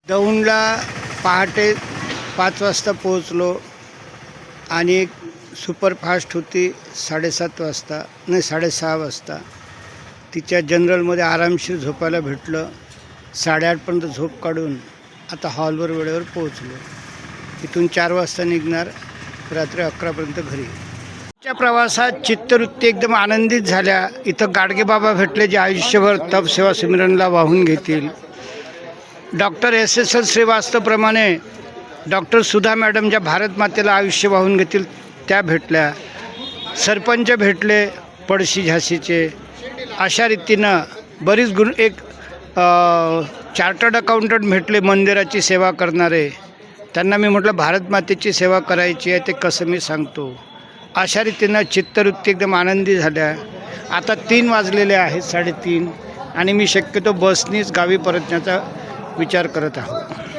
दौंडला पहाटे 5 वाजता पोहोचलो आणि एक सुपरफास्ट होती 7:30 वाजता, नाही 6:30 वाजता. तिच्या जनरलमध्ये आरामशीर झोपायला भेटलं. 8:30पर्यंत झोप काढून आता हॉलवर वेळेवर पोहोचलो. इथून 4 वाजता निघणार, रात्री 11पर्यंत घरी. च्या प्रवासात चित्तवृत्ती एकदम आनंदित झाल्या. इथं गाडगेबाबा भेटले जे आयुष्यभर तप सेवा सिमरनला वाहून घेतील. डॉक्टर SSL श्रीवास्तवप्रमाणे डॉक्टर सुधा मॅडम ज्या भारत मातेला आयुष्य वाहून घेतील त्या भेटल्या. सरपंच भेटले पडशी झाशीचे. अशा रीतीनं बरीच एक चार्टर्ड अकाउंटंट भेटले मंदिराची सेवा करणारे. त्यांना मी म्हटलं भारत मातेची सेवा करायची आहे, ते कसं मी सांगतो. अशा रीतीनं चित्तवृत्ती एकदम आनंदी झाल्या. आता 3 वाजलेले आहेत, 3:30, आणि मी शक्यतो बसनीच गावी परतण्याचा विचार करत आहोत.